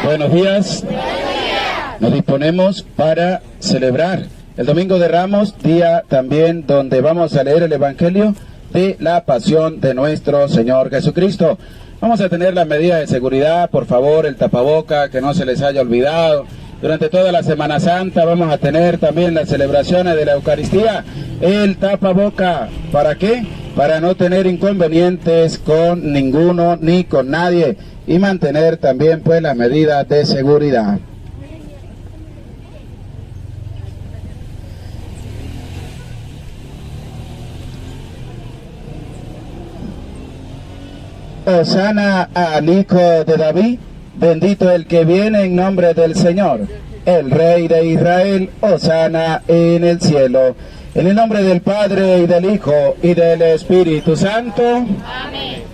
Buenos días. Nos disponemos para celebrar el Domingo de Ramos, día también donde vamos a leer el Evangelio de la Pasión de nuestro Señor Jesucristo. Vamos a tener las medidas de seguridad, por favor, el tapaboca, que no se les haya olvidado. Durante toda la Semana Santa vamos a tener también las celebraciones de la Eucaristía, el tapaboca. ¿Para qué? Para no tener inconvenientes con ninguno ni con nadie y mantener también pues las medidas de seguridad. Hosana al Hijo de David, bendito el que viene en nombre del Señor, el Rey de Israel, hosana en el cielo. En el nombre del Padre, y del Hijo, y del Espíritu Santo. Amén.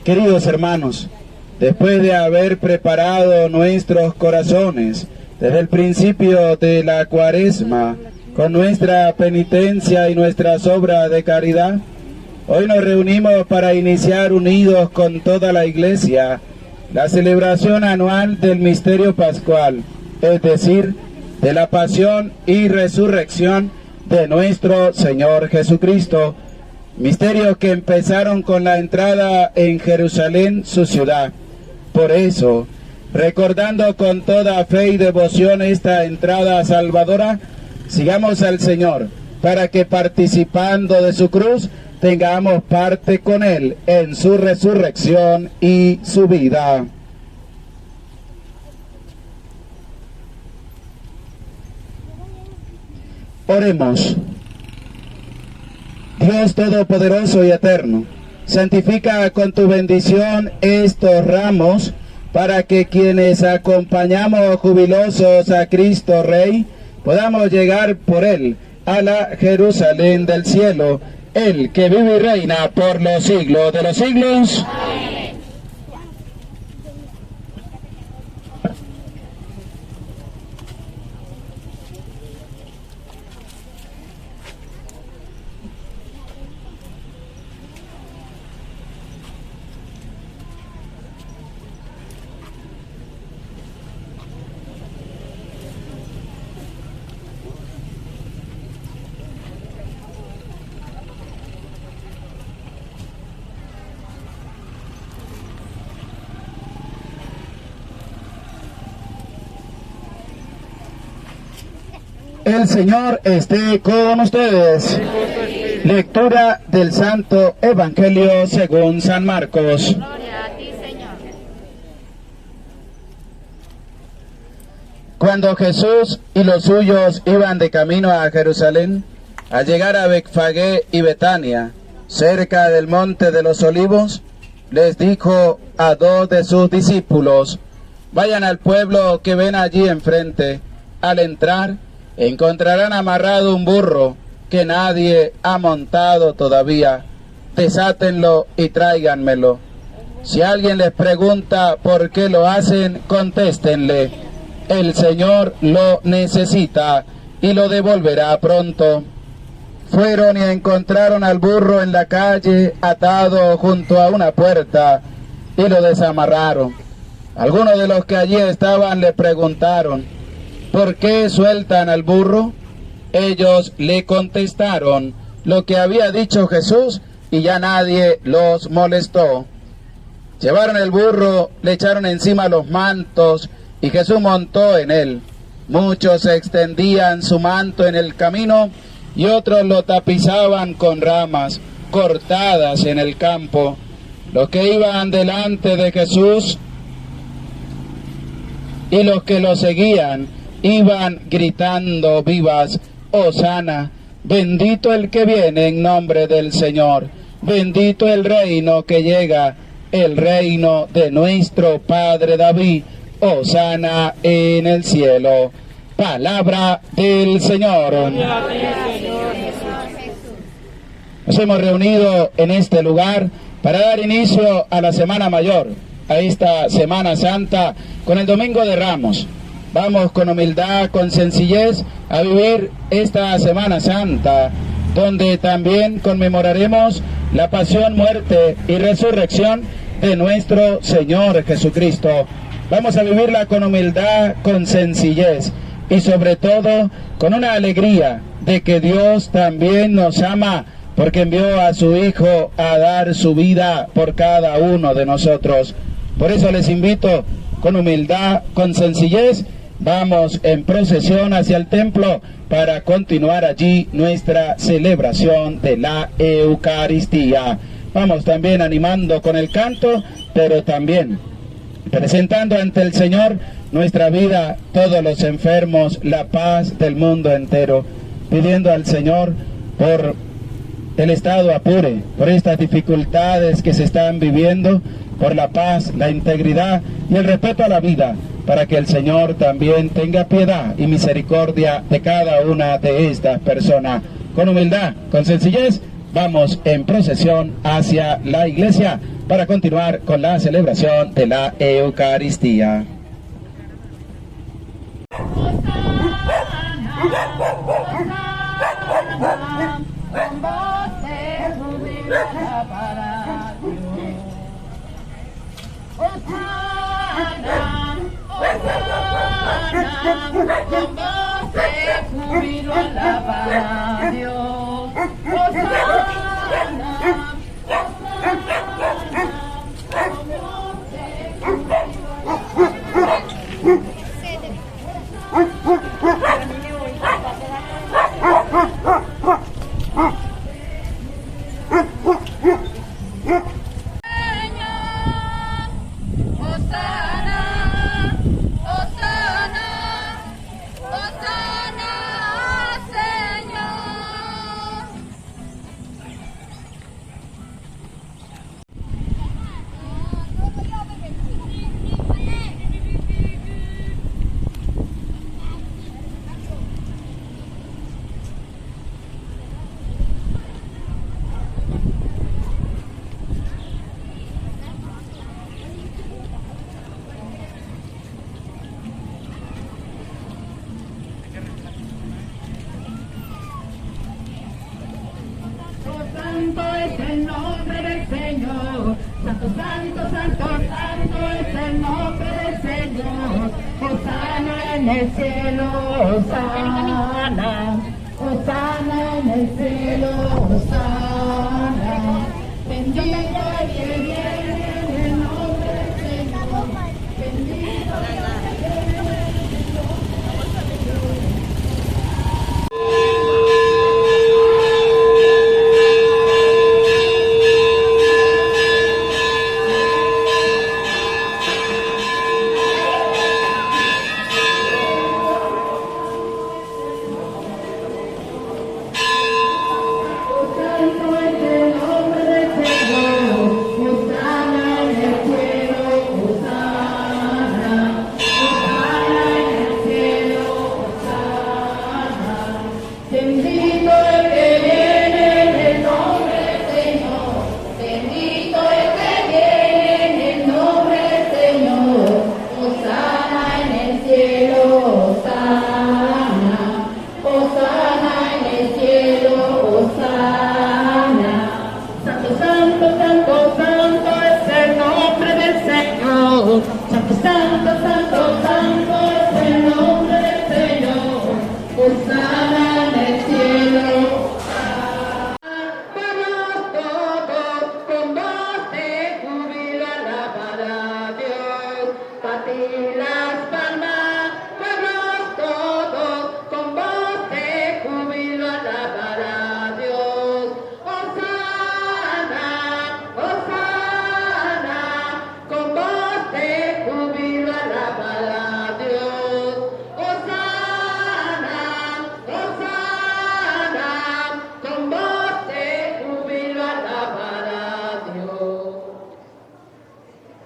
Queridos hermanos, después de haber preparado nuestros corazones desde el principio de la Cuaresma, con nuestra penitencia y nuestras obras de caridad, hoy nos reunimos para iniciar unidos con toda la Iglesia la celebración anual del misterio pascual, es decir, de la pasión y resurrección de nuestro Señor Jesucristo, misterios que empezaron con la entrada en Jerusalén, su ciudad. Por eso, recordando con toda fe y devoción esta entrada salvadora, sigamos al Señor, para que participando de su cruz, tengamos parte con Él en su resurrección y su vida. Oremos. Dios Todopoderoso y Eterno, santifica con tu bendición estos ramos, para que quienes acompañamos jubilosos a Cristo Rey, podamos llegar por Él a la Jerusalén del cielo, Él que vive y reina por los siglos de los siglos. Amén. El Señor esté con ustedes. Lectura del Santo Evangelio según San Marcos. Gloria a ti, Señor. Cuando Jesús y los suyos iban de camino a Jerusalén, al llegar a Betfagé y Betania, cerca del monte de los Olivos, les dijo a dos de sus discípulos: vayan al pueblo que ven allí enfrente. Al entrar, encontrarán amarrado un burro que nadie ha montado todavía. Desátenlo y tráiganmelo. Si alguien les pregunta por qué lo hacen, contéstenle: el Señor lo necesita y lo devolverá pronto. Fueron y encontraron al burro en la calle, atado junto a una puerta, y lo desamarraron. Algunos de los que allí estaban le preguntaron: ¿por qué sueltan al burro? Ellos le contestaron lo que había dicho Jesús, y ya nadie los molestó. Llevaron el burro, le echaron encima los mantos, y Jesús montó en él. Muchos extendían su manto en el camino, y otros lo tapizaban con ramas cortadas en el campo. Los que iban delante de Jesús y los que lo seguían iban gritando vivas: hosana, bendito el que viene en nombre del Señor, bendito el reino que llega, el reino de nuestro Padre David, hosana en el cielo. Palabra del Señor. Nos hemos reunido en este lugar para dar inicio a la Semana Mayor, a esta Semana Santa, con el Domingo de Ramos. Vamos con humildad, con sencillez, a vivir esta Semana Santa, donde también conmemoraremos la pasión, muerte y resurrección de nuestro Señor Jesucristo. Vamos a vivirla con humildad, con sencillez y sobre todo con una alegría de que Dios también nos ama, porque envió a su Hijo a dar su vida por cada uno de nosotros. Por eso les invito, con humildad, con sencillez, vamos en procesión hacia el templo para continuar allí nuestra celebración de la Eucaristía. Vamos también animando con el canto, pero también presentando ante el Señor nuestra vida, todos los enfermos, la paz del mundo entero, pidiendo al Señor por el estado Apure, por estas dificultades que se están viviendo, por la paz, la integridad y el respeto a la vida, para que el Señor también tenga piedad y misericordia de cada una de estas personas. Con humildad, con sencillez, vamos en procesión hacia la iglesia para continuar con la celebración de la Eucaristía. Con voz de júbilo para Dios. Hosana, Hosana, con voz de júbilo alaba a Dios. Hosana, Hosana, con voz de júbilo alaba a Dios. Santo es el nombre del Señor, santo, santo, santo, santo es el nombre del Señor. Hosana en el cielo, Hosana, Hosana en el cielo, Hosana. Bendito el que viene en el nombre del Señor, bendito el que viene en el nombre del Señor.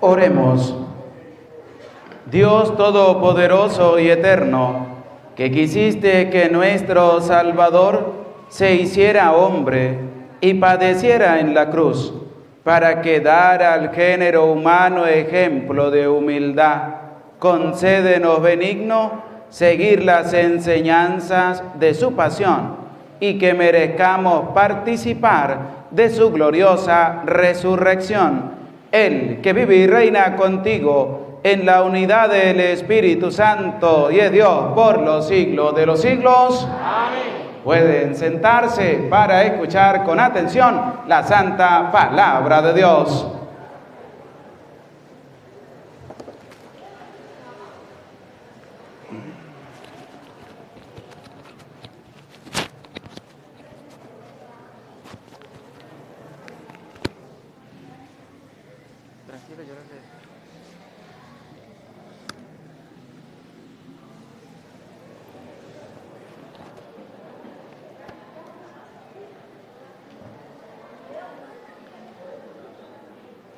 Oremos. Dios Todopoderoso y Eterno, que quisiste que nuestro Salvador se hiciera hombre y padeciera en la cruz, para que dara al género humano ejemplo de humildad, concédenos benigno seguir las enseñanzas de su pasión y que merezcamos participar de su gloriosa resurrección. Él, que vive y reina contigo en la unidad del Espíritu Santo y es Dios por los siglos de los siglos. Amén. Pueden sentarse para escuchar con atención la santa palabra de Dios.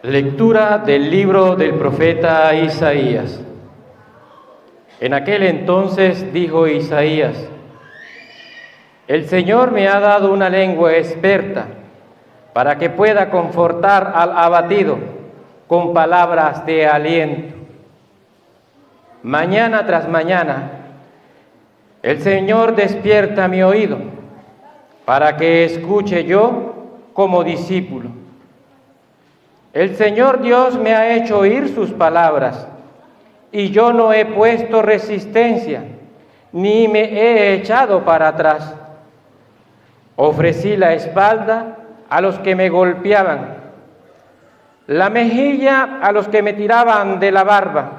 Lectura del libro del profeta Isaías. En aquel entonces dijo Isaías: El Señor me ha dado una lengua experta para que pueda confortar al abatido con palabras de aliento. Mañana tras mañana, el Señor despierta mi oído para que escuche yo como discípulo. El Señor Dios me ha hecho oír sus palabras, y yo no he puesto resistencia, ni me he echado para atrás. Ofrecí la espalda a los que me golpeaban, la mejilla a los que me tiraban de la barba.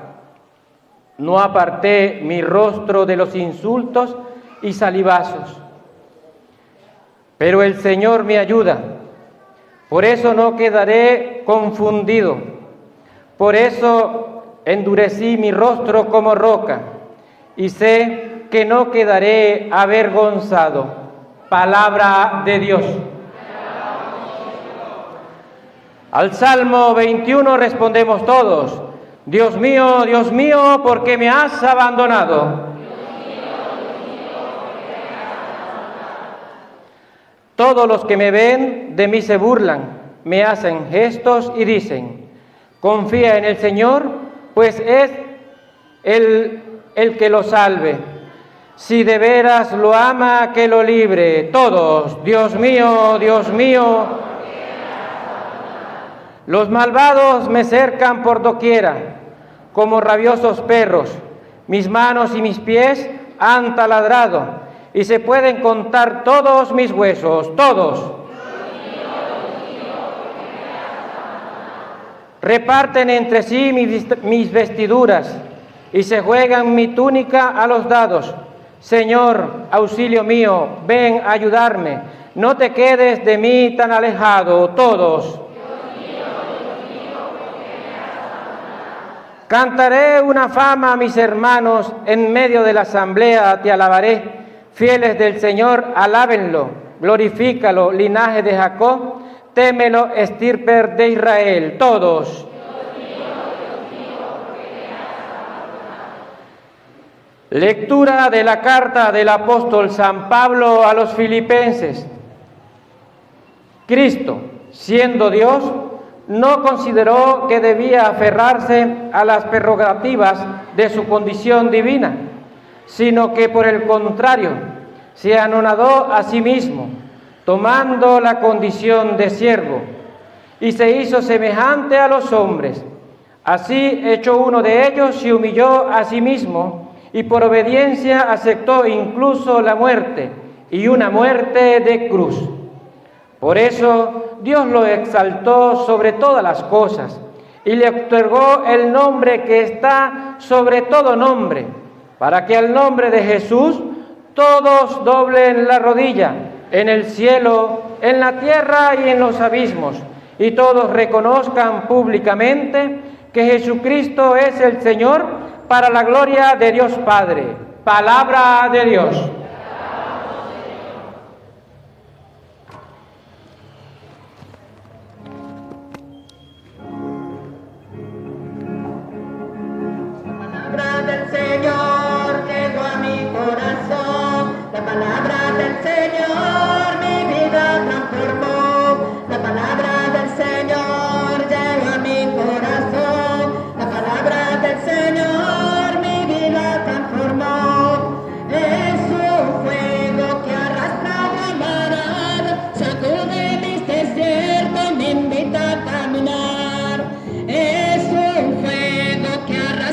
No aparté mi rostro de los insultos y salivazos. Pero el Señor me ayuda. Por eso no quedaré confundido. Por eso endurecí mi rostro como roca y sé que no quedaré avergonzado. Palabra de Dios. Al Salmo 21 respondemos todos: Dios mío, ¿por qué me has abandonado? Todos los que me ven de mí se burlan, me hacen gestos y dicen: confía en el Señor, pues es el que lo salve. Si de veras lo ama, que lo libre. Todos: Dios mío, los malvados me cercan por doquiera, como rabiosos perros. Mis manos y mis pies han taladrado, y se pueden contar todos mis huesos, todos. Reparten entre sí mis vestiduras, y se juegan mi túnica a los dados. Señor, auxilio mío, ven a ayudarme. No te quedes de mí tan alejado, todos. Cantaré una fama a mis hermanos, en medio de la asamblea te alabaré. Fieles del Señor, alábenlo, glorifícalo, linaje de Jacob, témelo, estirpe de Israel, todos. Lectura de la carta del apóstol San Pablo a los filipenses. Cristo, siendo Dios, no consideró que debía aferrarse a las prerrogativas de su condición divina, sino que por el contrario, se anonadó a sí mismo, tomando la condición de siervo, y se hizo semejante a los hombres. Así, hecho uno de ellos, se humilló a sí mismo, y por obediencia aceptó incluso la muerte, y una muerte de cruz. Por eso, Dios lo exaltó sobre todas las cosas, y le otorgó el nombre que está sobre todo nombre, para que al nombre de Jesús todos doblen la rodilla, en el cielo, en la tierra y en los abismos, y todos reconozcan públicamente que Jesucristo es el Señor, para la gloria de Dios Padre. Palabra de Dios. Es un fuego que arrastra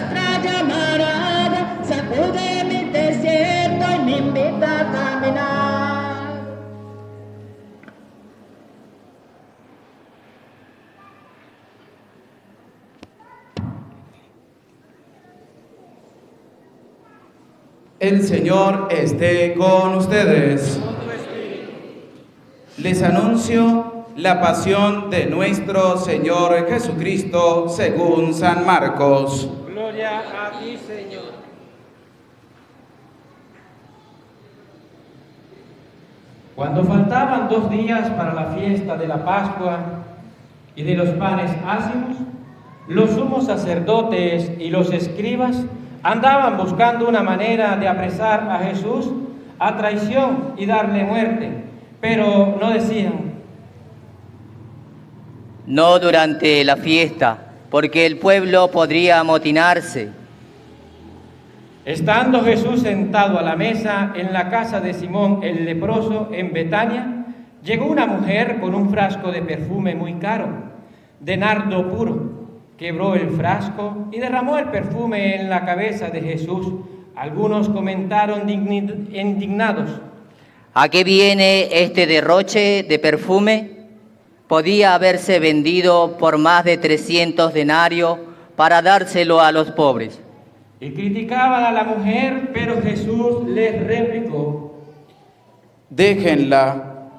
El Señor esté con ustedes. Les anuncio la pasión de nuestro Señor Jesucristo según San Marcos. Gloria a ti, Señor. Cuando faltaban 2 días para la fiesta de la Pascua y de los panes ácimos, los sumos sacerdotes y los escribas andaban buscando una manera de apresar a Jesús a traición y darle muerte, pero no decían: no durante la fiesta, porque el pueblo podría amotinarse. Estando Jesús sentado a la mesa en la casa de Simón el leproso en Betania, llegó una mujer con un frasco de perfume muy caro, de nardo puro. Quebró el frasco y derramó el perfume en la cabeza de Jesús. Algunos comentaron indignados: ¿a qué viene este derroche de perfume? Podía haberse vendido por más de 300 denarios para dárselo a los pobres. Y criticaban a la mujer, pero Jesús les replicó: Déjenla.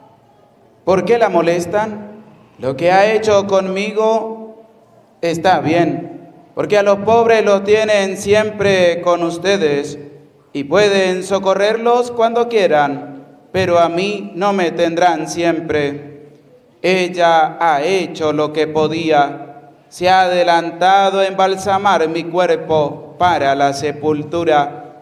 ¿Por qué la molestan? Lo que ha hecho conmigo está bien, porque a los pobres los tienen siempre con ustedes y pueden socorrerlos cuando quieran, pero a mí no me tendrán siempre. Ella ha hecho lo que podía, se ha adelantado a embalsamar mi cuerpo para la sepultura.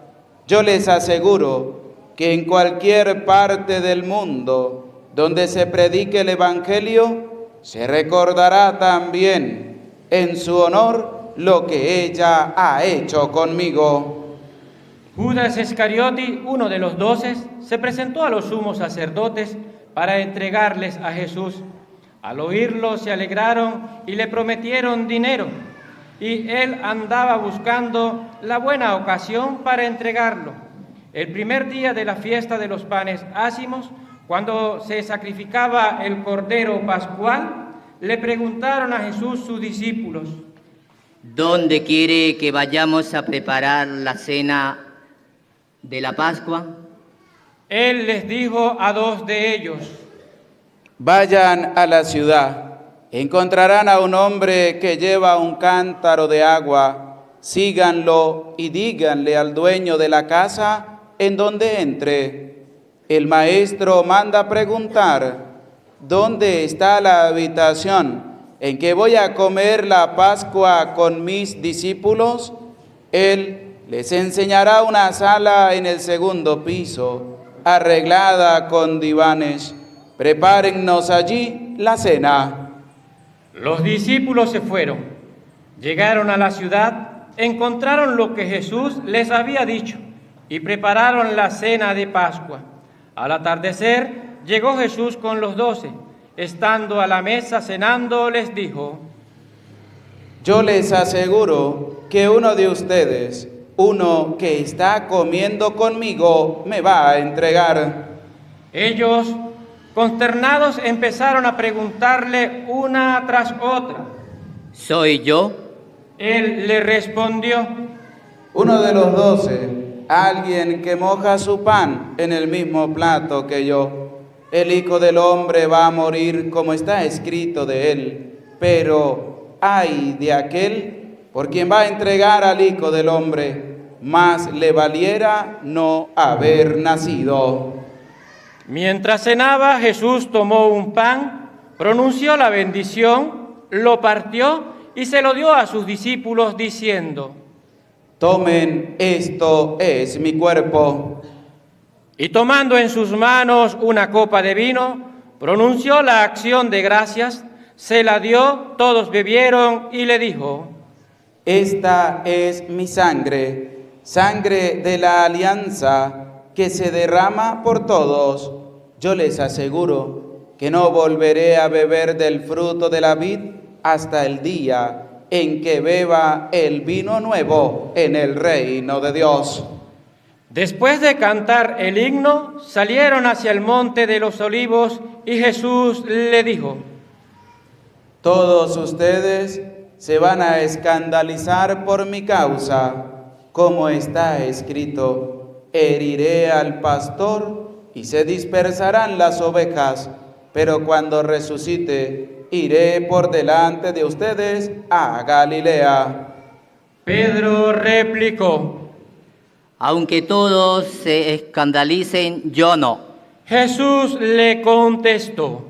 Yo les aseguro que en cualquier parte del mundo donde se predique el Evangelio, se recordará también en su honor lo que ella ha hecho conmigo. Judas Iscariote, uno de los 12, se presentó a los sumos sacerdotes para entregarles a Jesús. Al oírlo se alegraron y le prometieron dinero, y él andaba buscando la buena ocasión para entregarlo. El primer día de la fiesta de los panes ácimos, cuando se sacrificaba el cordero pascual, le preguntaron a Jesús sus discípulos: ¿dónde quiere que vayamos a preparar la cena de la Pascua? Él les dijo a 2 de ellos: Vayan a la ciudad, encontrarán a un hombre que lleva un cántaro de agua, síganlo y díganle al dueño de la casa en donde entre: el maestro manda preguntar, ¿dónde está la habitación en que voy a comer la Pascua con mis discípulos? Él les enseñará una sala en el 2º piso, arreglada con divanes. Prepárennos allí la cena. Los discípulos se fueron, llegaron a la ciudad, encontraron lo que Jesús les había dicho y prepararon la cena de Pascua. Al atardecer llegó Jesús con los 12. Estando a la mesa cenando, les dijo: yo les aseguro que uno de ustedes, uno que está comiendo conmigo, me va a entregar. Ellos, consternados, empezaron a preguntarle una tras otra: ¿soy yo? Él le respondió: uno de los 12, alguien que moja su pan en el mismo plato que yo. El Hijo del Hombre va a morir como está escrito de él, pero ay de aquel por quien va a entregar al Hijo del Hombre, más le valiera no haber nacido. Mientras cenaba, Jesús tomó un pan, pronunció la bendición, lo partió y se lo dio a sus discípulos diciendo: tomen, esto es mi cuerpo. Y tomando en sus manos una copa de vino, pronunció la acción de gracias, se la dio, todos bebieron y le dijo: esta es mi sangre, sangre de la alianza, que se derrama por todos. Yo les aseguro que no volveré a beber del fruto de la vid hasta el día en que beba el vino nuevo en el reino de Dios. Después de cantar el himno, salieron hacia el monte de los olivos y Jesús le dijo: todos ustedes se van a escandalizar por mi causa, como está escrito: heriré al pastor y se dispersarán las ovejas, pero cuando resucite, iré por delante de ustedes a Galilea. Pedro replicó: Aunque todos se escandalicen, yo no. Jesús le contestó: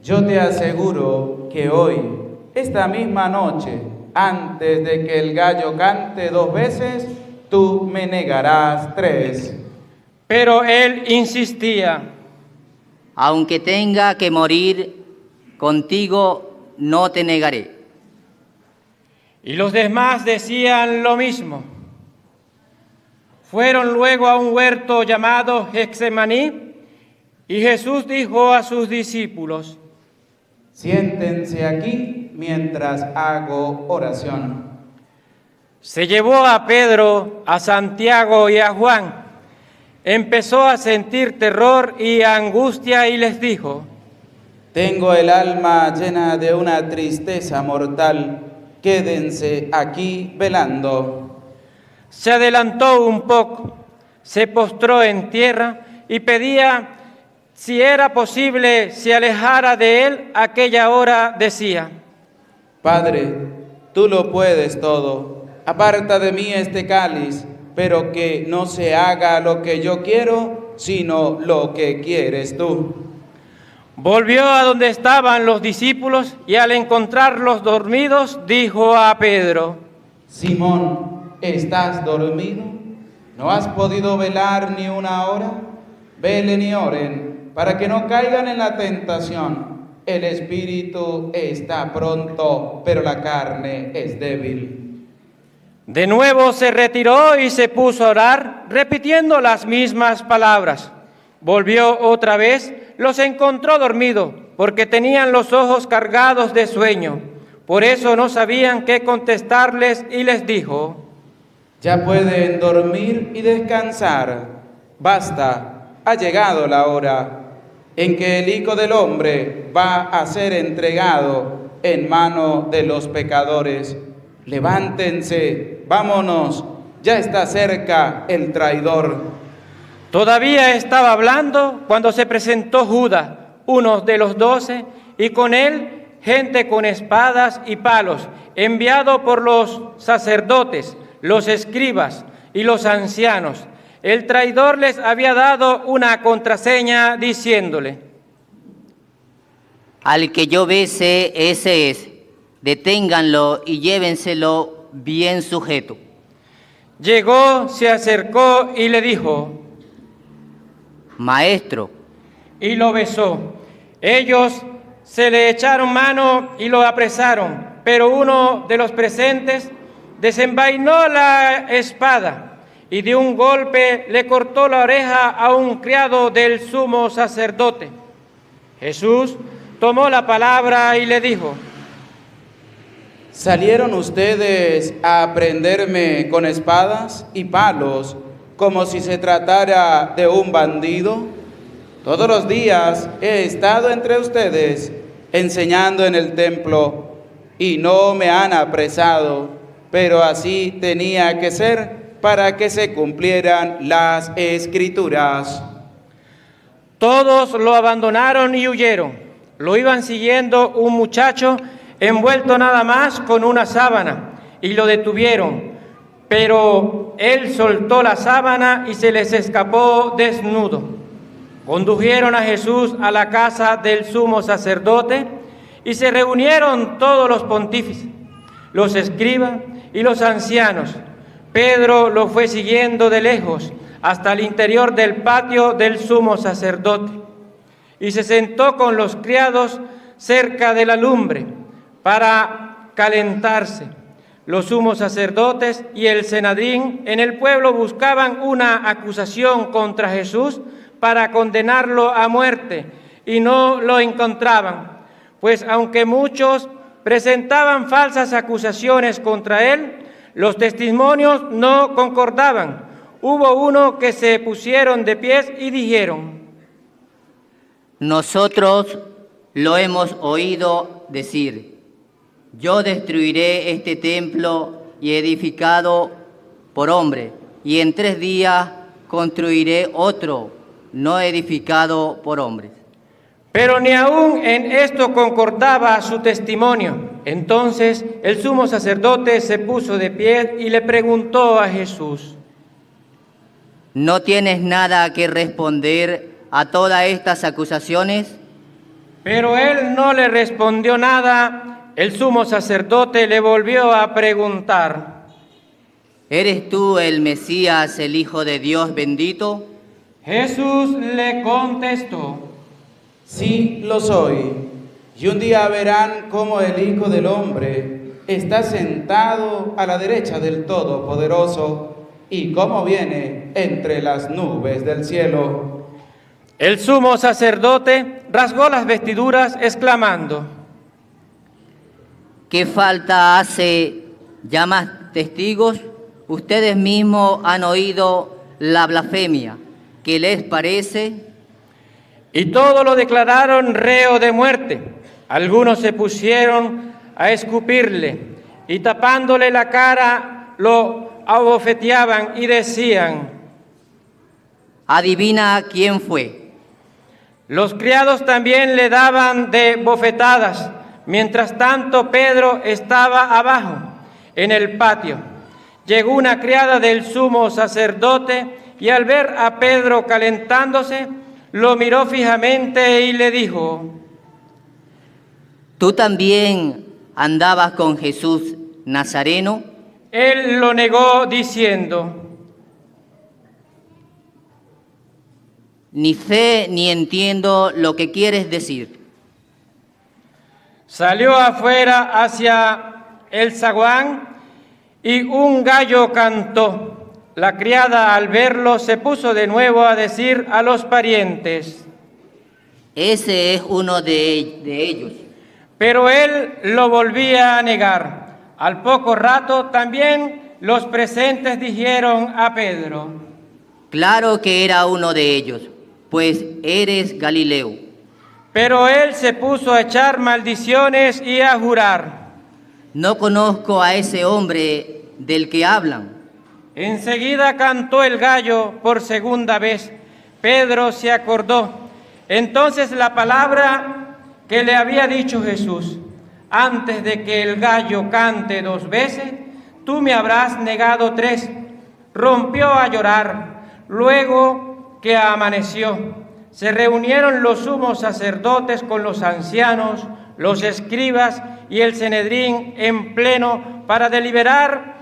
Yo te aseguro que hoy, esta misma noche, antes de que el gallo cante 2 veces, tú me negarás 3. Pero él insistía: Aunque tenga que morir contigo, no te negaré. Y los demás decían lo mismo. Fueron luego a un huerto llamado Getsemaní, y Jesús dijo a sus discípulos: Siéntense aquí mientras hago oración. Se llevó a Pedro, a Santiago y a Juan. Empezó a sentir terror y angustia y les dijo: Tengo el alma llena de una tristeza mortal. Quédense aquí velando. Se adelantó un poco, se postró en tierra y pedía si era posible se alejara de él. Aquella hora decía: Padre, tú lo puedes todo. Aparta de mí este cáliz, pero que no se haga lo que yo quiero, sino lo que quieres tú. Volvió a donde estaban los discípulos y al encontrarlos dormidos, dijo a Pedro: Simón, ¿estás dormido? ¿No has podido velar ni una hora? Velen y oren, para que no caigan en la tentación. El espíritu está pronto, pero la carne es débil. De nuevo se retiró y se puso a orar, repitiendo las mismas palabras. Volvió otra vez, los encontró dormidos, porque tenían los ojos cargados de sueño. Por eso no sabían qué contestarles y les dijo: Ya pueden dormir y descansar. Basta, ha llegado la hora en que el Hijo del Hombre va a ser entregado en mano de los pecadores. Levántense, vámonos, ya está cerca el traidor. Todavía estaba hablando cuando se presentó Judas, uno de los 12, y con él gente con espadas y palos, enviado por los sacerdotes, los escribas y los ancianos. El traidor les había dado una contraseña diciéndole: Al que yo bese, ese es. Deténganlo y llévenselo bien sujeto. Llegó, se acercó y le dijo: Maestro. Y lo besó. Ellos se le echaron mano y lo apresaron, pero uno de los presentes desenvainó la espada y de un golpe le cortó la oreja a un criado del sumo sacerdote. Jesús tomó la palabra y le dijo: ¿Salieron ustedes a prenderme con espadas y palos como si se tratara de un bandido? Todos los días he estado entre ustedes enseñando en el templo y no me han apresado, pero así tenía que ser para que se cumplieran las Escrituras. Todos lo abandonaron y huyeron. Lo iban siguiendo un muchacho envuelto nada más con una sábana, y lo detuvieron. Pero él soltó la sábana y se les escapó desnudo. Condujeron a Jesús a la casa del sumo sacerdote y se reunieron todos los pontífices, los escribas y los ancianos. Pedro lo fue siguiendo de lejos hasta el interior del patio del sumo sacerdote y se sentó con los criados cerca de la lumbre para calentarse. Los sumos sacerdotes y el Sanedrín en el pueblo buscaban una acusación contra Jesús para condenarlo a muerte y no lo encontraban, pues aunque muchos presentaban falsas acusaciones contra él, los testimonios no concordaban. Hubo uno que se pusieron de pies y dijeron: Nosotros lo hemos oído decir: yo destruiré este templo y edificado por hombre, y en 3 días construiré otro, no edificado por hombres. Pero ni aun en esto concordaba su testimonio. Entonces el sumo sacerdote se puso de pie y le preguntó a Jesús: ¿No tienes nada que responder a todas estas acusaciones? Pero él no le respondió nada. El sumo sacerdote le volvió a preguntar: ¿Eres tú el Mesías, el Hijo de Dios bendito? Jesús le contestó: Sí, lo soy. Y un día verán cómo el Hijo del Hombre está sentado a la derecha del Todopoderoso y cómo viene entre las nubes del cielo. El sumo sacerdote rasgó las vestiduras, exclamando: ¿Qué falta hace ya más testigos? Ustedes mismos han oído la blasfemia. ¿Qué les parece? Y todos lo declararon reo de muerte. Algunos se pusieron a escupirle y tapándole la cara lo abofeteaban y decían: Adivina quién fue. Los criados también le daban de bofetadas. Mientras tanto, Pedro estaba abajo, en el patio. Llegó una criada del sumo sacerdote y al ver a Pedro calentándose, lo miró fijamente y le dijo: ¿Tú también andabas con Jesús Nazareno? Él lo negó diciendo: Ni sé ni entiendo lo que quieres decir. Salió afuera hacia el zaguán y un gallo cantó. La criada, al verlo, se puso de nuevo a decir a los parientes: Ese es uno de ellos. Pero él lo volvía a negar. Al poco rato también los presentes dijeron a Pedro: Claro que era uno de ellos, pues eres Galileo. Pero él se puso a echar maldiciones y a jurar: No conozco a ese hombre del que hablan. Enseguida cantó el gallo por segunda vez. Pedro se acordó entonces la palabra que le había dicho Jesús: antes de que el gallo cante 2 veces, tú me habrás negado 3. Rompió a llorar. Luego que amaneció, se reunieron los sumos sacerdotes con los ancianos, los escribas y el Sanedrín en pleno para deliberar.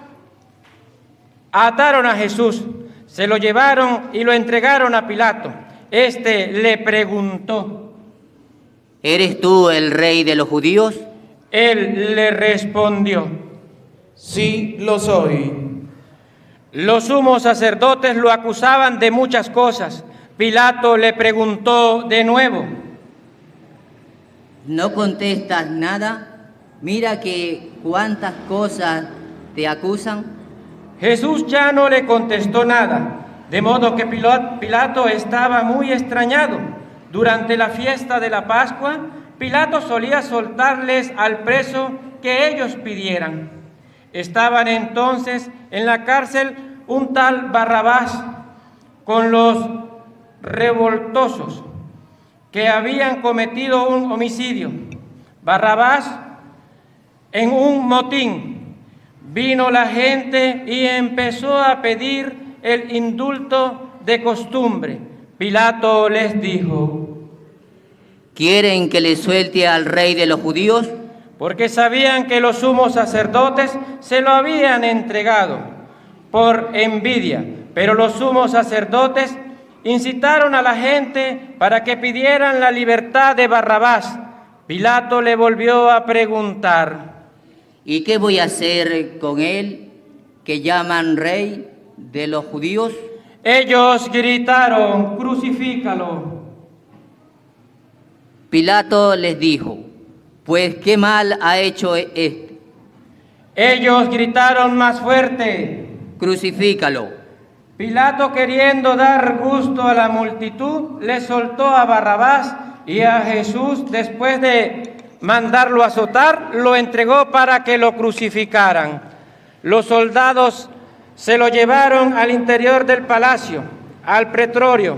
Ataron a Jesús, se lo llevaron y lo entregaron a Pilato. Este le preguntó: ¿Eres tú el rey de los judíos? Él le respondió: Sí, lo soy. Los sumos sacerdotes lo acusaban de muchas cosas. Pilato le preguntó de nuevo: ¿No contestas nada? Mira que cuántas cosas te acusan. Jesús ya no le contestó nada, de modo que Pilato estaba muy extrañado. Durante la fiesta de la Pascua, Pilato solía soltarles al preso que ellos pidieran. Estaban entonces en la cárcel un tal Barrabás con los revoltosos que habían cometido un homicidio. Barrabás, en un motín, vino la gente y empezó a pedir el indulto de costumbre. Pilato les dijo: ¿Quieren que le suelte al rey de los judíos? Porque sabían que los sumos sacerdotes se lo habían entregado por envidia. Pero los sumos sacerdotes incitaron a la gente para que pidieran la libertad de Barrabás. Pilato le volvió a preguntar: ¿Y qué voy a hacer con él que llaman rey de los judíos? Ellos gritaron: crucifícalo. Pilato les dijo: pues qué mal ha hecho este. Ellos gritaron más fuerte: crucifícalo. Pilato, queriendo dar gusto a la multitud, le soltó a Barrabás, y a Jesús, después de mandarlo azotar, lo entregó para que lo crucificaran. Los soldados se lo llevaron al interior del palacio al pretorio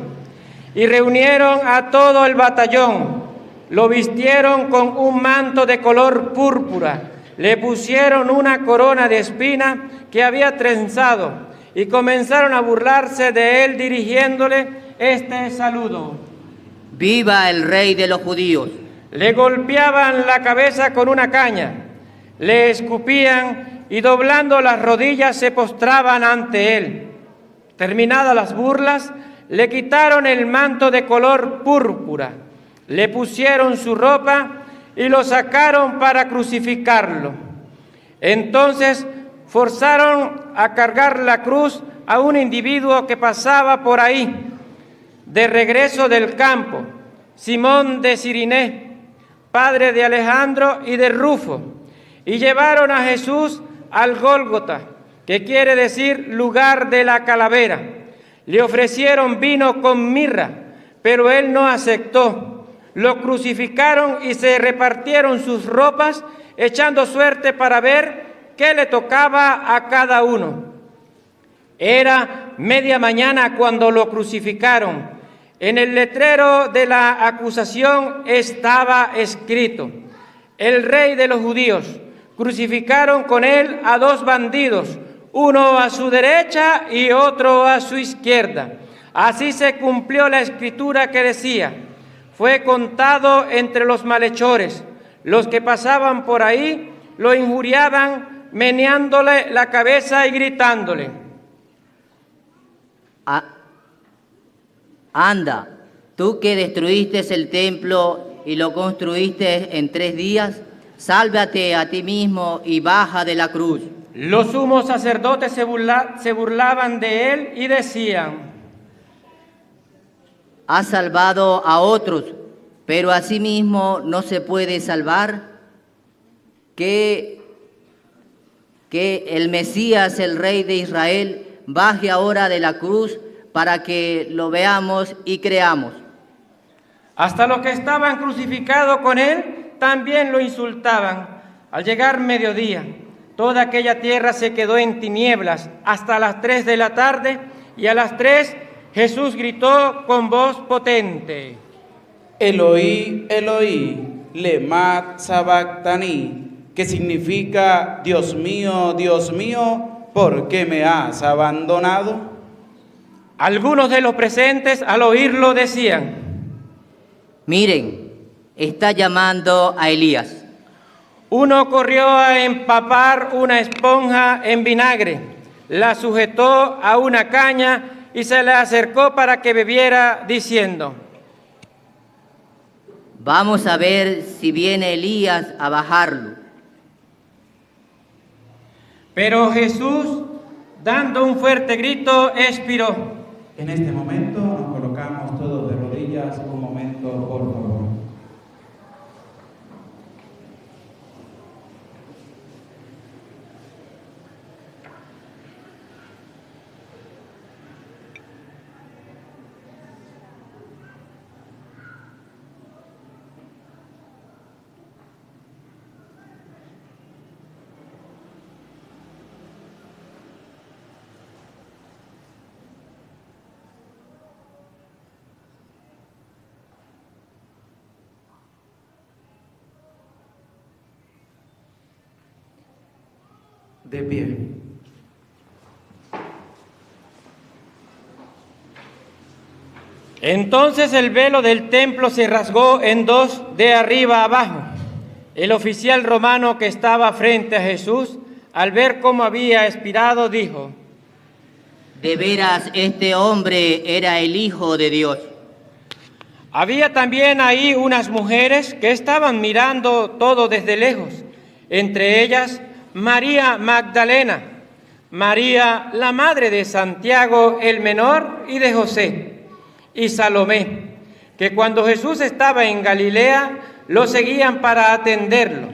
y reunieron a todo el batallón. Lo vistieron con un manto de color púrpura, le pusieron una corona de espina que había trenzado y comenzaron a burlarse de él dirigiéndole este saludo: ¡Viva el Rey de los judíos! Le golpeaban la cabeza con una caña, le escupían y doblando las rodillas se postraban ante él. Terminadas las burlas, le quitaron el manto de color púrpura, le pusieron su ropa y lo sacaron para crucificarlo. Entonces forzaron a cargar la cruz a un individuo que pasaba por ahí, de regreso del campo, Simón de Cirené, padre de Alejandro y de Rufo, y llevaron a Jesús al Gólgota, que quiere decir lugar de la calavera. Le ofrecieron vino con mirra, pero él no aceptó. Lo crucificaron y se repartieron sus ropas, echando suerte para ver qué le tocaba a cada uno. Era media mañana cuando lo crucificaron. En el letrero de la acusación estaba escrito: el Rey de los judíos. Crucificaron con él a dos bandidos, uno a su derecha y otro a su izquierda. Así se cumplió la escritura que decía: fue contado entre los malhechores. Los que pasaban por ahí lo injuriaban, meneándole la cabeza y gritándole: Anda, tú que destruiste el templo y lo construiste en 3 días, sálvate a ti mismo y baja de la cruz. Los sumos sacerdotes se burlaban de él y decían: Has salvado a otros, pero a sí mismo no se puede salvar. Que el Mesías, el Rey de Israel, baje ahora de la cruz para que lo veamos y creamos. Hasta los que estaban crucificados con él también lo insultaban. Al llegar mediodía, toda aquella tierra se quedó en tinieblas hasta las 3 de la tarde, y a las 3 Jesús gritó con voz potente: Eloí, Eloí, lema sabactani, que significa: Dios mío, ¿por qué me has abandonado? Algunos de los presentes al oírlo decían: Miren, está llamando a Elías. Uno corrió a empapar una esponja en vinagre, la sujetó a una caña y se le acercó para que bebiera, diciendo: Vamos a ver si viene Elías a bajarlo. Pero Jesús, dando un fuerte grito, expiró. En este momento nos colocamos todos de rodillas, un momento, por favor. De pie. Entonces el velo del templo se rasgó en dos de arriba abajo. El oficial romano que estaba frente a Jesús, al ver cómo había expirado, dijo: De veras, este hombre era el Hijo de Dios. Había también ahí unas mujeres que estaban mirando todo desde lejos, entre ellas María Magdalena, María la madre de Santiago el menor y de José, y Salomé, que cuando Jesús estaba en Galilea lo seguían para atenderlo,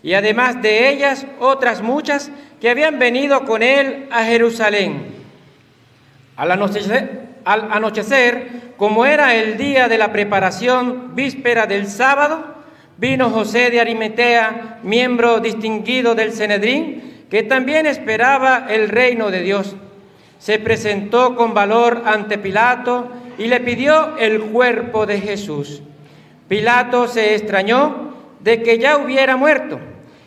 y además de ellas otras muchas que habían venido con él a Jerusalén. Al anochecer, como era el día de la preparación, víspera del sábado, vino José de Arimatea, miembro distinguido del Sanedrín, que también esperaba el reino de Dios. se presentó con valor ante Pilato y le pidió el cuerpo de Jesús. Pilato se extrañó de que ya hubiera muerto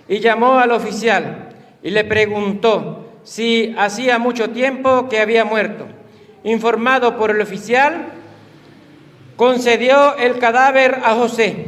y llamó al oficial y le preguntó si hacía mucho tiempo que había muerto. Informado por el oficial, concedió el cadáver a José.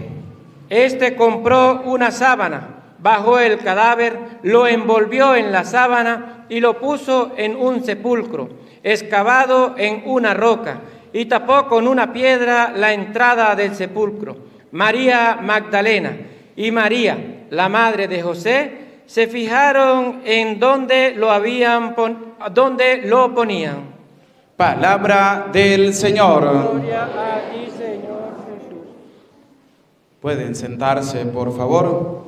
Este compró una sábana, bajó el cadáver, lo envolvió en la sábana y lo puso en un sepulcro, excavado en una roca, y tapó con una piedra la entrada del sepulcro. María Magdalena y María, la madre de José, se fijaron en dónde lo ponían. Palabra del Señor. Gloria a ti, Señor Jesús. Pueden sentarse, por favor.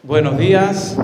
Buenos días.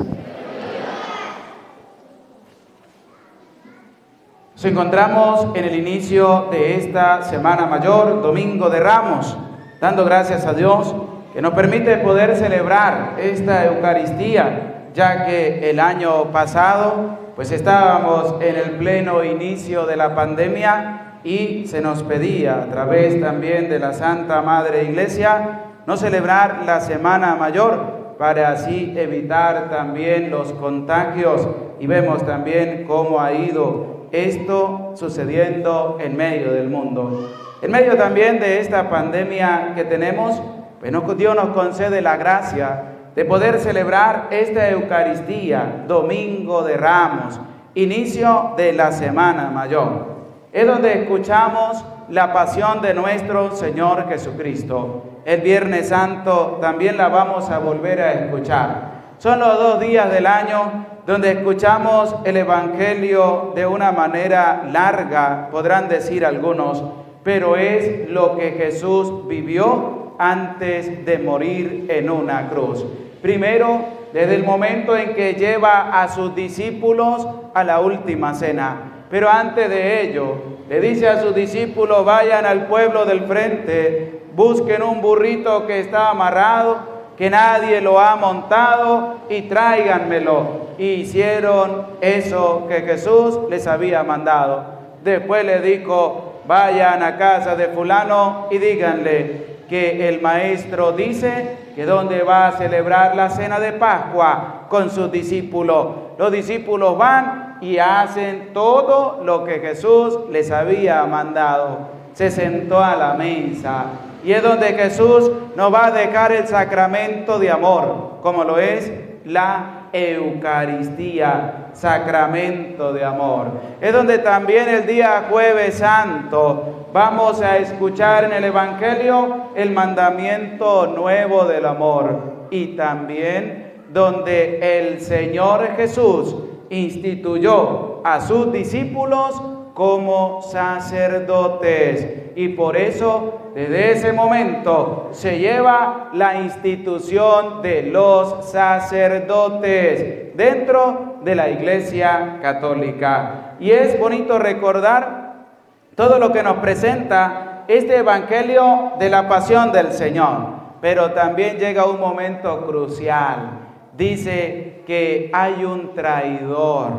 Nos encontramos en el inicio de esta Semana Mayor, Domingo de Ramos, dando gracias a Dios que nos permite poder celebrar esta Eucaristía, ya que el año pasado pues estábamos en el pleno inicio de la pandemia y se nos pedía a través también de la Santa Madre Iglesia no celebrar la Semana Mayor para así evitar también los contagios, y vemos también cómo ha ido esto sucediendo en medio del mundo. En medio también de esta pandemia que tenemos, pues Dios nos concede la gracia de poder celebrar esta Eucaristía, Domingo de Ramos, inicio de la Semana Mayor. Es donde escuchamos la pasión de nuestro Señor Jesucristo. El Viernes Santo también la vamos a volver a escuchar. Son los 2 días del año donde escuchamos el Evangelio de una manera larga, podrán decir algunos, pero es lo que Jesús vivió antes de morir en una cruz. Primero, desde el momento en que lleva a sus discípulos a la última cena. Pero antes de ello, le dice a sus discípulos: vayan al pueblo del frente, busquen un burrito que está amarrado, que nadie lo ha montado, y tráiganmelo. Y hicieron eso que Jesús les había mandado. Después le dijo: vayan a casa de fulano y díganle que el maestro dice que donde va a celebrar la cena de Pascua con sus discípulos. Los discípulos van y hacen todo lo que Jesús les había mandado. Se sentó a la mesa y es donde Jesús nos va a dejar el sacramento de amor, como lo es la Eucaristía, sacramento de amor. Es donde también el día Jueves Santo vamos a escuchar en el Evangelio el mandamiento nuevo del amor, y también donde el Señor Jesús instituyó a sus discípulos como sacerdotes, y por eso desde ese momento se lleva la institución de los sacerdotes dentro de la Iglesia Católica. Y es bonito recordar todo lo que nos presenta este Evangelio de la Pasión del Señor, pero también llega un momento crucial. Dice que hay un traidor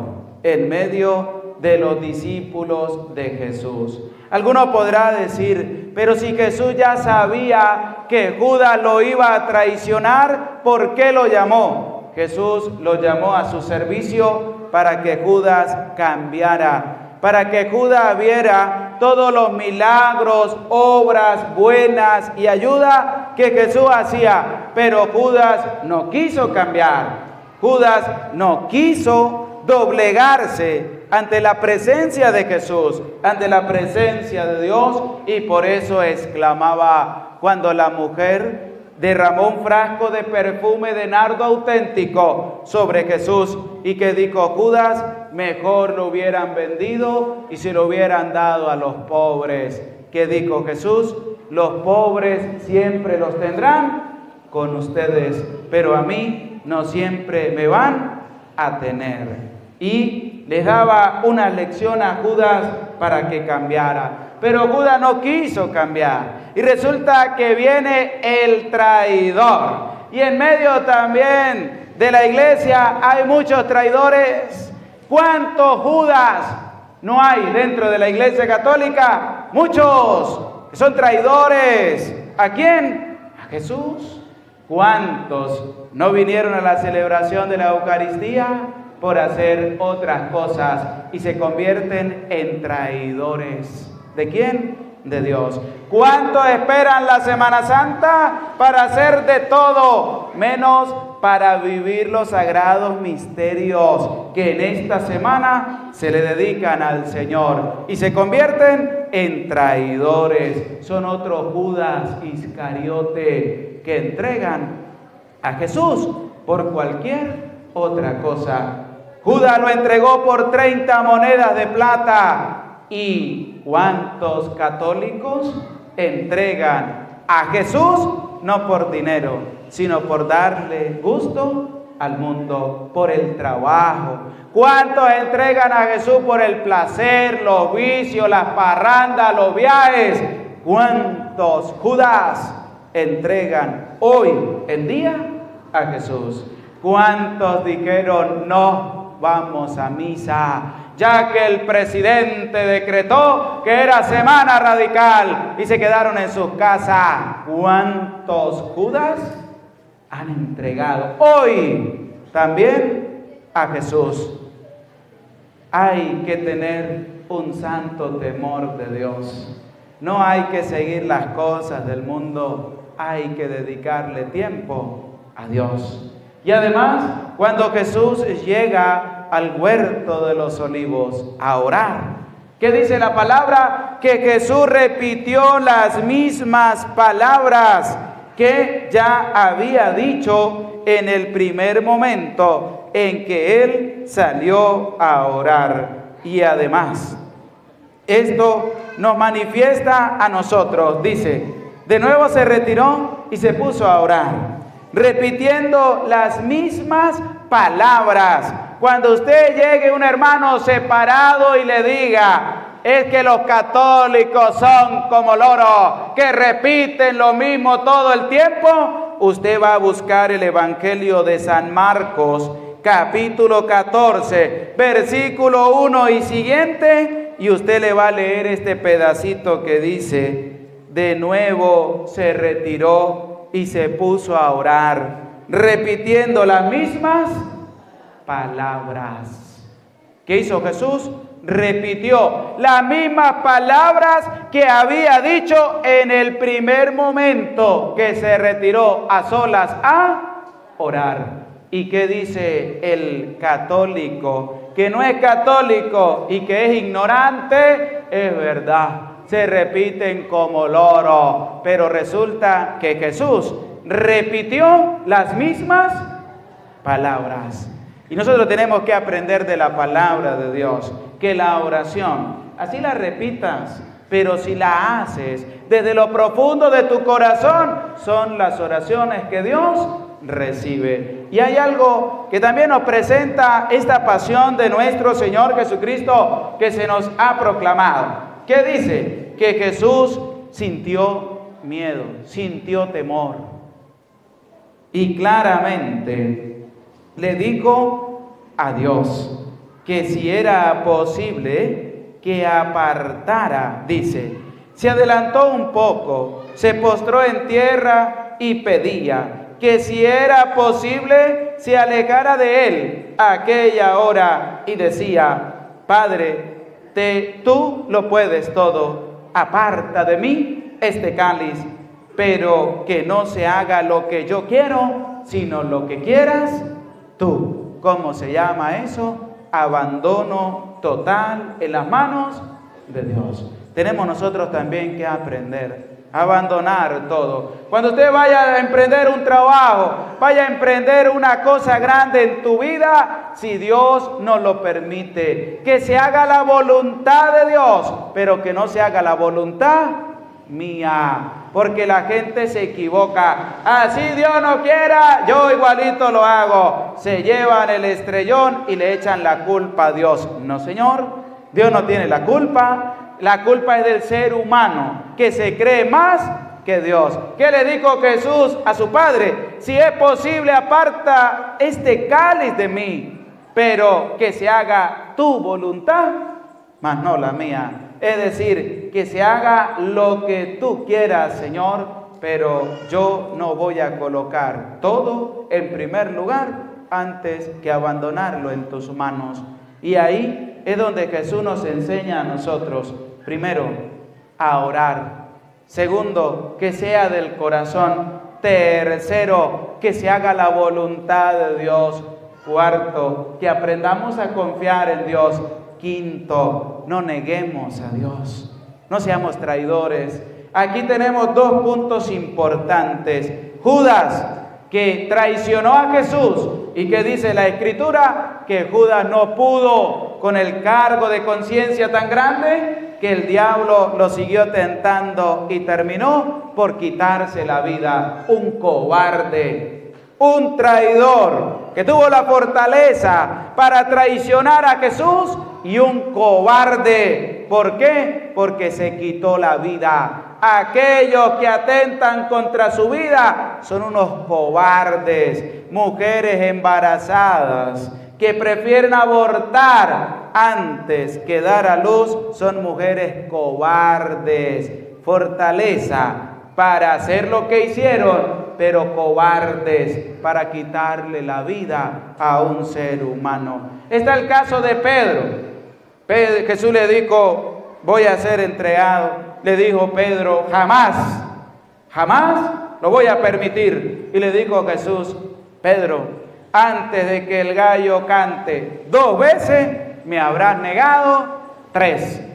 en medio de los discípulos de Jesús. Alguno podrá decir: pero si Jesús ya sabía que Judas lo iba a traicionar, ¿por qué lo llamó? Jesús lo llamó a su servicio para que Judas cambiara, para que Judas viera todos los milagros, obras buenas y ayuda que Jesús hacía. Pero Judas no quiso cambiar. Judas no quiso doblegarse ante la presencia de Jesús, ante la presencia de Dios, y por eso exclamaba cuando la mujer derramó un frasco de perfume de nardo auténtico sobre Jesús, y que dijo Judas: mejor lo hubieran vendido y se lo hubieran dado a los pobres. ¿Qué dijo Jesús? Los pobres siempre los tendrán con ustedes, pero a mí no siempre me van a tener. Y les daba una lección a Judas para que cambiara. Pero Judas no quiso cambiar. Y resulta que viene el traidor. Y en medio también de la iglesia hay muchos traidores. ¿Cuántos Judas no hay dentro de la iglesia católica? Muchos que son traidores. ¿A quién? A Jesús. ¿Cuántos no vinieron a la celebración de la Eucaristía por hacer otras cosas y se convierten en traidores? ¿De quién? De Dios. ¿Cuántos esperan la Semana Santa para hacer de todo menos para vivir los sagrados misterios que en esta semana se le dedican al Señor y se convierten en traidores? Son otros Judas Iscariote que entregan a Jesús por cualquier otra cosa. Judas lo entregó por 30 monedas de plata. ¿Y cuántos católicos entregan a Jesús no por dinero, sino por darle gusto al mundo, por el trabajo? ¿Cuántos entregan a Jesús por el placer, los vicios, las parrandas, los viajes? ¿Cuántos Judas entregan hoy en día a Jesús? ¿Cuántos dijeron no vamos a misa, ya que el presidente decretó que era semana radical y se quedaron en sus casas? ¿Cuántos Judas han entregado hoy también a Jesús? Hay que tener un santo temor de Dios. No hay que seguir las cosas del mundo, hay que dedicarle tiempo a Dios. Y además, cuando Jesús llega al huerto de los olivos a orar, ¿qué dice la palabra? Que Jesús repitió las mismas palabras que ya había dicho en el primer momento en que Él salió a orar. Y además, esto nos manifiesta a nosotros. Dice, de nuevo se retiró y se puso a orar, repitiendo las mismas palabras. Cuando usted llegue un hermano separado y le diga, es que los católicos son como loros, que repiten lo mismo todo el tiempo, usted va a buscar el Evangelio de San Marcos, capítulo 14, versículo 1 y siguiente, y usted le va a leer este pedacito que dice, de nuevo se retiró y se puso a orar, repitiendo las mismas palabras. ¿Qué hizo Jesús? Repitió las mismas palabras que había dicho en el primer momento que se retiró a solas a orar. ¿Y qué dice el católico? Que no es católico y que es ignorante, es verdad. Se repiten como loros, pero resulta que Jesús repitió las mismas palabras. Y nosotros tenemos que aprender de la palabra de Dios, que la oración, así la repitas, pero si la haces desde lo profundo de tu corazón, son las oraciones que Dios recibe. Y hay algo que también nos presenta esta pasión de nuestro Señor Jesucristo que se nos ha proclamado. ¿Qué dice? Que Jesús sintió miedo, sintió temor. Y claramente le dijo a Dios que si era posible que apartara, dice, se adelantó un poco, se postró en tierra y pedía que si era posible se alejara de él a aquella hora y decía, Padre, tú lo puedes todo, aparta de mí este cáliz, pero que no se haga lo que yo quiero, sino lo que quieras tú. ¿Cómo se llama eso? Abandono total en las manos de Dios. Tenemos nosotros también que aprender a abandonar todo. Cuando usted vaya a emprender un trabajo, vaya a emprender una cosa grande en tu vida, si Dios nos lo permite, que se haga la voluntad de Dios, pero que no se haga la voluntad mía, porque la gente se equivoca. Así Dios no quiera, yo igualito lo hago. Se llevan el estrellón y le echan la culpa a Dios. No, Señor, Dios no tiene la culpa. La culpa es del ser humano, que se cree más que Dios. ¿Qué le dijo Jesús a su Padre? Si es posible, aparta este cáliz de mí, pero que se haga tu voluntad, mas no la mía. Es decir, que se haga lo que tú quieras, Señor, pero yo no voy a colocar todo en primer lugar antes que abandonarlo en tus manos. Y ahí es donde Jesús nos enseña a nosotros, primero, a orar. Segundo, que sea del corazón. Tercero, que se haga la voluntad de Dios. Cuarto, que aprendamos a confiar en Dios. Quinto, no neguemos a Dios. No seamos traidores. Aquí tenemos dos puntos importantes. Judas, que traicionó a Jesús, y que dice la Escritura que Judas no pudo con el cargo de conciencia tan grande, que el diablo lo siguió tentando y terminó por quitarse la vida. Un cobarde, un traidor, que tuvo la fortaleza para traicionar a Jesús, y un cobarde. ¿Por qué? Porque se quitó la vida. Aquellos que atentan contra su vida son unos cobardes. Mujeres embarazadas que prefieren abortar antes que dar a luz son mujeres cobardes. Fortaleza para hacer lo que hicieron, pero cobardes para quitarle la vida a un ser humano. Está el caso de Pedro. Jesús le dijo, voy a ser entregado. Le dijo Pedro, jamás lo voy a permitir. Y le dijo Jesús, Pedro, antes de que el gallo cante 2 veces, me habrás negado 3.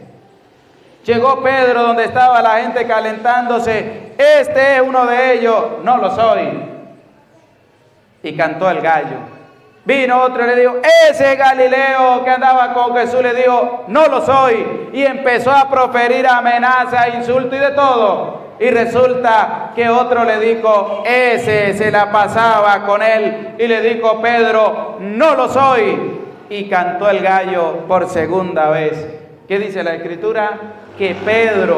Llegó Pedro donde estaba la gente calentándose, este es uno de ellos, no lo soy. Y cantó el gallo. Vino otro y le dijo, ese Galileo que andaba con Jesús, le dijo, no lo soy. Y empezó a proferir amenazas, insultos y de todo. Y resulta que otro le dijo, ese se la pasaba con él. Y le dijo Pedro, no lo soy. Y cantó el gallo por segunda vez. ¿Qué dice la Escritura? Que Pedro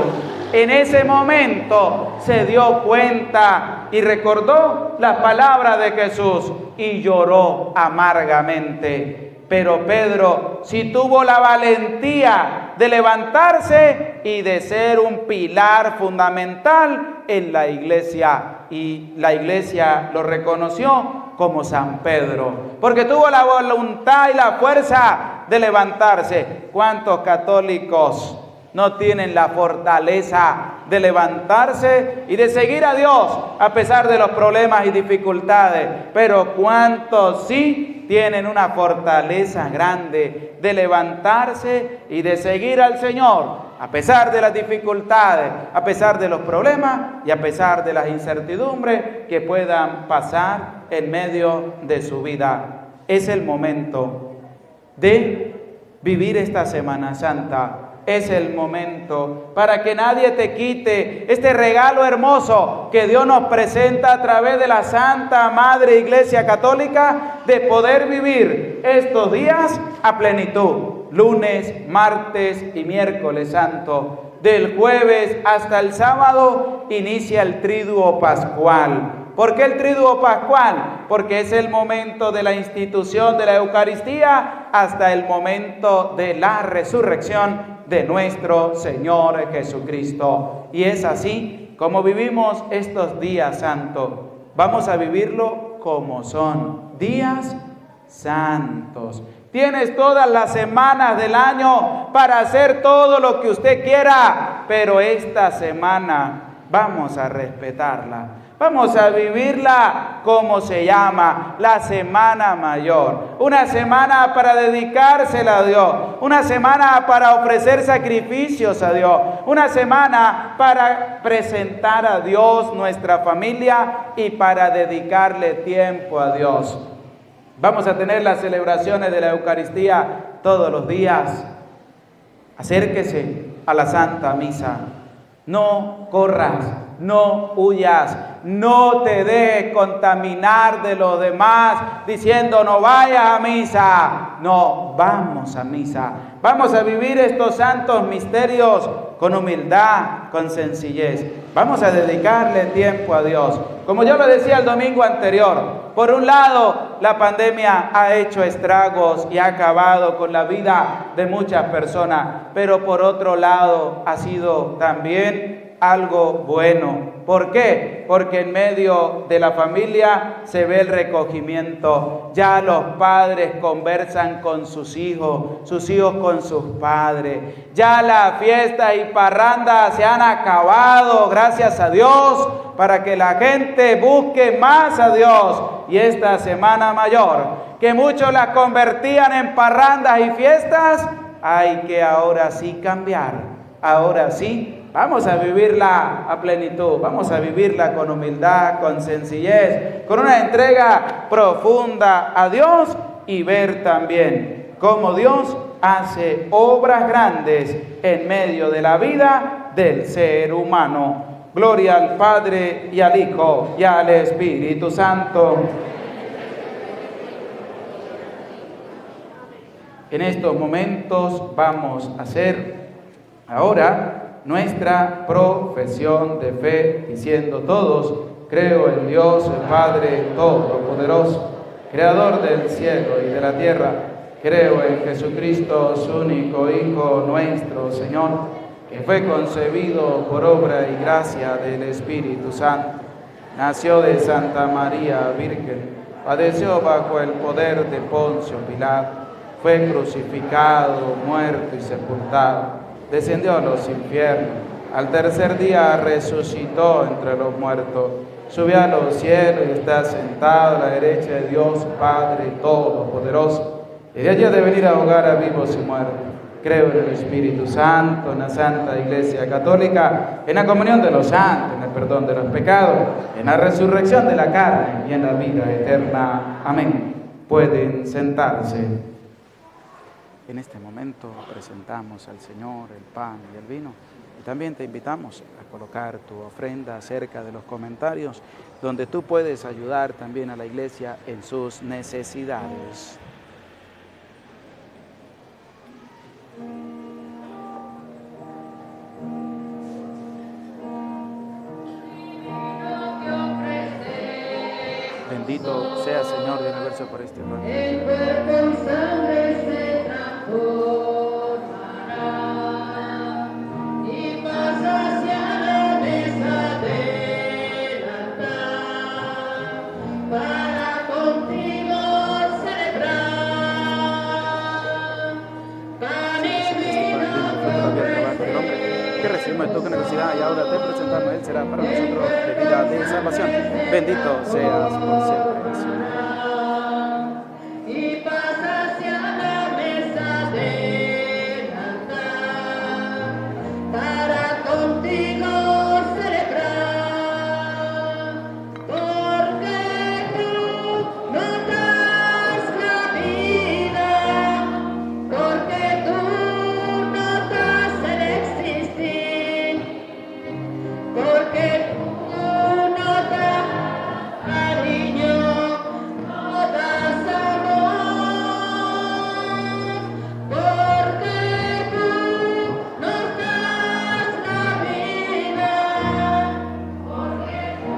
en ese momento se dio cuenta y recordó las palabras de Jesús y lloró amargamente. Pero Pedro sí tuvo la valentía de levantarse y de ser un pilar fundamental en la iglesia. Y la iglesia lo reconoció como San Pedro, porque tuvo la voluntad y la fuerza de levantarse. ¿Cuántos católicos no tienen la fortaleza de levantarse y de seguir a Dios a pesar de los problemas y dificultades? Pero ¿cuántos sí tienen una fortaleza grande de levantarse y de seguir al Señor a pesar de las dificultades, a pesar de los problemas y a pesar de las incertidumbres que puedan pasar en medio de su vida? Es el momento de vivir esta Semana Santa. Es el momento para que nadie te quite este regalo hermoso que Dios nos presenta a través de la Santa Madre Iglesia Católica, de poder vivir estos días a plenitud. Lunes, martes y miércoles santo. Del jueves hasta el sábado inicia el Triduo Pascual. ¿Por qué el Triduo Pascual? Porque es el momento de la institución de la Eucaristía hasta el momento de la resurrección de nuestro Señor Jesucristo. Y es así como vivimos estos días santos. Vamos a vivirlo como son días santos. Tienes todas las semanas del año para hacer todo lo que usted quiera, pero esta semana vamos a respetarla. Vamos a vivirla como se llama, la Semana Mayor. Una semana para dedicársela a Dios. Una semana para ofrecer sacrificios a Dios. Una semana para presentar a Dios nuestra familia y para dedicarle tiempo a Dios. Vamos a tener las celebraciones de la Eucaristía todos los días. Acérquese a la Santa Misa. No corras no huyas, no te dejes contaminar de los demás diciendo no vayas a misa. No, vamos a misa. Vamos a vivir estos santos misterios con humildad, con sencillez. Vamos a dedicarle tiempo a Dios. Como yo lo decía el domingo anterior, por un lado, la pandemia ha hecho estragos y ha acabado con la vida de muchas personas, pero por otro lado ha sido también algo bueno. ¿Por qué? Porque en medio de la familia se ve el recogimiento. Ya los padres conversan con sus hijos con sus padres. Ya las fiestas y parrandas se han acabado, gracias a Dios, para que la gente busque más a Dios. Y esta Semana Mayor, que muchos la convertían en parrandas y fiestas, hay que ahora sí cambiar. Ahora sí, vamos a vivirla a plenitud, vamos a vivirla con humildad, con sencillez, con una entrega profunda a Dios y ver también cómo Dios hace obras grandes en medio de la vida del ser humano. Gloria al Padre y al Hijo y al Espíritu Santo. En estos momentos vamos a hacer ahora nuestra profesión de fe, diciendo todos: creo en Dios, el Padre Todopoderoso, Creador del cielo y de la tierra. Creo en Jesucristo, su único Hijo, nuestro Señor, que fue concebido por obra y gracia del Espíritu Santo. Nació de Santa María Virgen, padeció bajo el poder de Poncio Pilato, fue crucificado, muerto y sepultado. Descendió a los infiernos, al tercer día resucitó entre los muertos, subió a los cielos y está sentado a la derecha de Dios Padre Todopoderoso, y de allí ha de venir a ahogar a vivos y muertos. Creo en el Espíritu Santo, en la Santa Iglesia Católica, en la comunión de los santos, en el perdón de los pecados, en la resurrección de la carne y en la vida eterna. Amén. Pueden sentarse. En este momento presentamos al Señor el pan y el vino, y también te invitamos a colocar tu ofrenda cerca de los comentarios, donde tú puedes ayudar también a la iglesia en sus necesidades. Bendito sea Señor del universo por este pan. El cuerpo y sangre se transformará y pasa hacia la mesa del altar para contigo celebrar. Pan y vino que recibimos de tu generosidad y ahora te presentamos, Él será para nosotros de vida de salvación. Bendito seas por siempre, Señor. y pasa hacia la mesa del altar para contigo celebrar, porque tú nos das la vida, porque tú nos das el existir, porque tú nos das cariño, nos das amor, porque tú nos das la vida, porque tú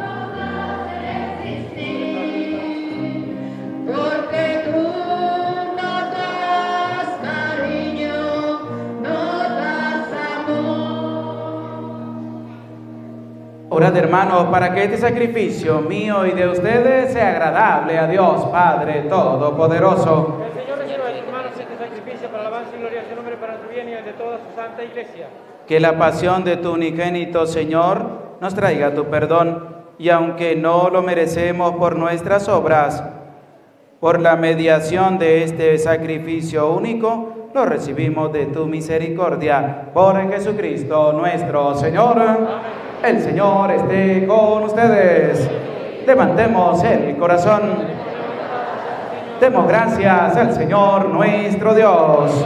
nos das el existir, porque tú nos das cariño, nos das amor. Orad, hermanos, para que este sacrificio mío y de ustedes sea agradable a Dios Padre Todopoderoso. El Señor reciba de sus manos este sacrificio para alabanza y gloria de su nombre, para nuestro bien y el de toda su santa iglesia. Que la pasión de tu unigénito Señor nos traiga tu perdón, y aunque no lo merecemos por nuestras obras, por la mediación de este sacrificio único, lo recibimos de tu misericordia. Por Jesucristo nuestro Señor. El Señor esté con ustedes. Levantemos el corazón. Demos gracias al Señor nuestro Dios.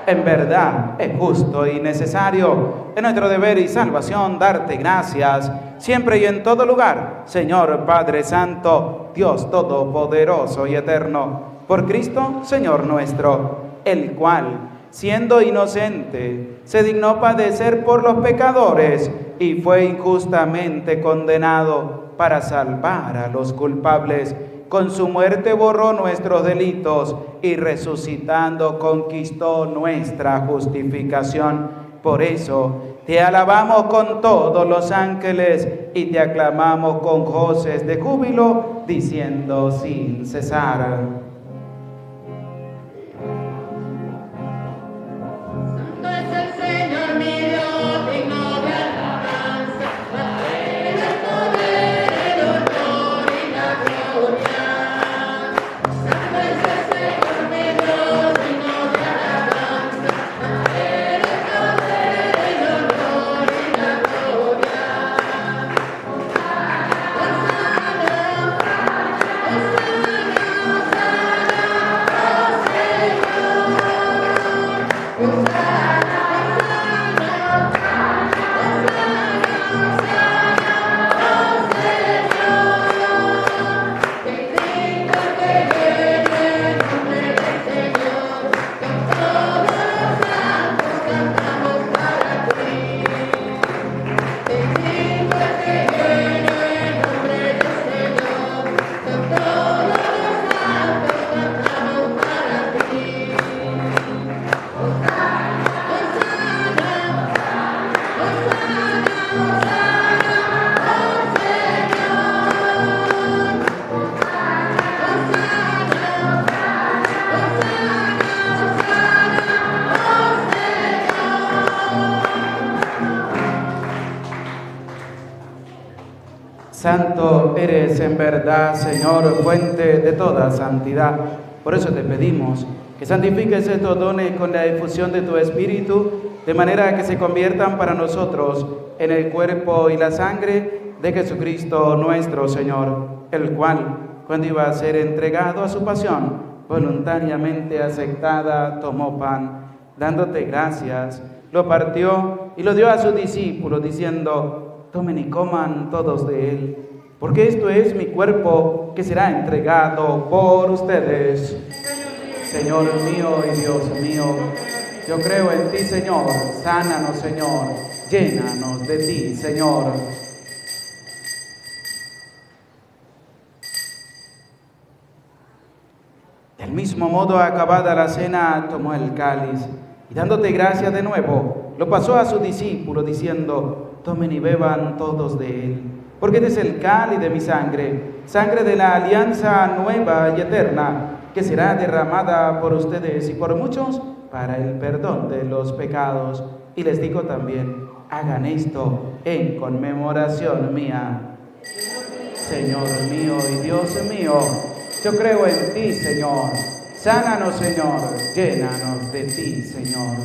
En verdad es justo y necesario, es nuestro deber y salvación darte gracias, siempre y en todo lugar, Señor Padre Santo, Dios Todopoderoso y Eterno, por Cristo, Señor nuestro, el cual, siendo inocente, se dignó padecer por los pecadores y fue injustamente condenado para salvar a los culpables. Con su muerte borró nuestros delitos y resucitando conquistó nuestra justificación. Por eso te alabamos con todos los ángeles y te aclamamos con voces de júbilo, diciendo sin cesar: Santo es el Señor mi Dios, digno de alabanza, el poder, el honor y la gloria. Santo es el Señor mi Dios, digno de alabanza, el poder, el honor y la gloria. Santo eres en verdad, Señor, fuente de toda santidad. Por eso te pedimos que santifiques estos dones con la difusión de tu Espíritu, de manera que se conviertan para nosotros en el cuerpo y la sangre de Jesucristo nuestro Señor, el cual, cuando iba a ser entregado a su pasión, voluntariamente aceptada, tomó pan, dándote gracias, lo partió y lo dio a sus discípulos, diciendo: tomen y coman todos de él, porque esto es mi cuerpo que será entregado por ustedes. Señor mío y Dios mío, yo creo en ti, Señor. Sánanos, Señor. Llénanos de ti, Señor. Del mismo modo, acabada la cena, tomó el cáliz y dándote gracias de nuevo, lo pasó a sus discípulos diciendo: tomen y beban todos de él, porque este es el cáliz de mi sangre, sangre de la alianza nueva y eterna, que será derramada por ustedes y por muchos para el perdón de los pecados. Y les digo también: hagan esto en conmemoración mía. Señor mío y Dios mío, yo creo en ti, Señor. Sánanos, Señor. Llénanos de ti, Señor.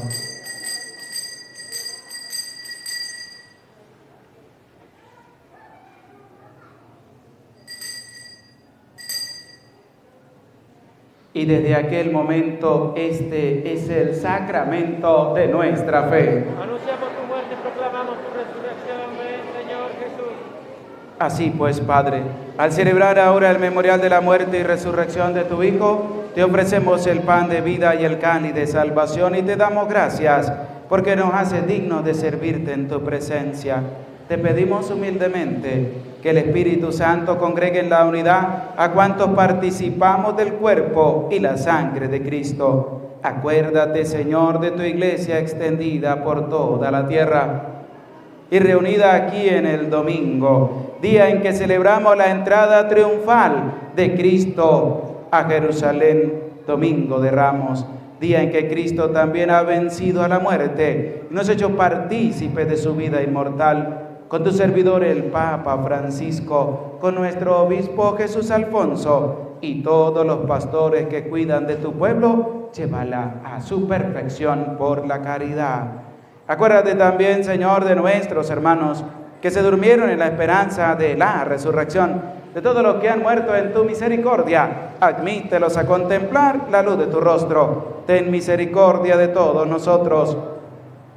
Y desde aquel momento este es el sacramento de nuestra fe. Anunciamos tu muerte y proclamamos tu resurrección, ven, Señor Jesús. Así pues, Padre, al celebrar ahora el memorial de la muerte y resurrección de tu Hijo, te ofrecemos el pan de vida y el cáliz de salvación y te damos gracias porque nos haces dignos de servirte en tu presencia. Te pedimos humildemente que el Espíritu Santo congregue en la unidad a cuantos participamos del cuerpo y la sangre de Cristo. Acuérdate, Señor, de tu iglesia extendida por toda la tierra y reunida aquí en el domingo, día en que celebramos la entrada triunfal de Cristo a Jerusalén, domingo de Ramos, día en que Cristo también ha vencido a la muerte y nos ha hecho partícipes de su vida inmortal. Con tu servidor el Papa Francisco, con nuestro obispo Jesús Alfonso y todos los pastores que cuidan de tu pueblo, llévala a su perfección por la caridad. Acuérdate también, Señor, de nuestros hermanos que se durmieron en la esperanza de la resurrección, de todos los que han muerto en tu misericordia. Admítelos a contemplar la luz de tu rostro. Ten misericordia de todos nosotros.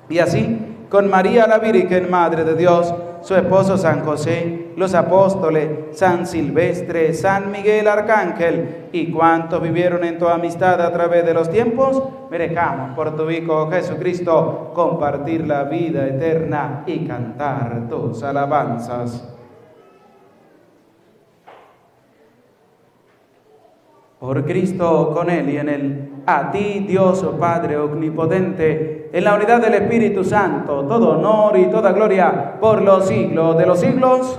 Y así, con María la Virgen, Madre de Dios, su esposo San José, los apóstoles, San Silvestre, San Miguel Arcángel y cuantos vivieron en tu amistad a través de los tiempos, merezcamos por tu Hijo Jesucristo compartir la vida eterna y cantar tus alabanzas. Por Cristo, con Él y en Él, a ti, Dios Padre omnipotente, en la unidad del Espíritu Santo, todo honor y toda gloria por los siglos de los siglos.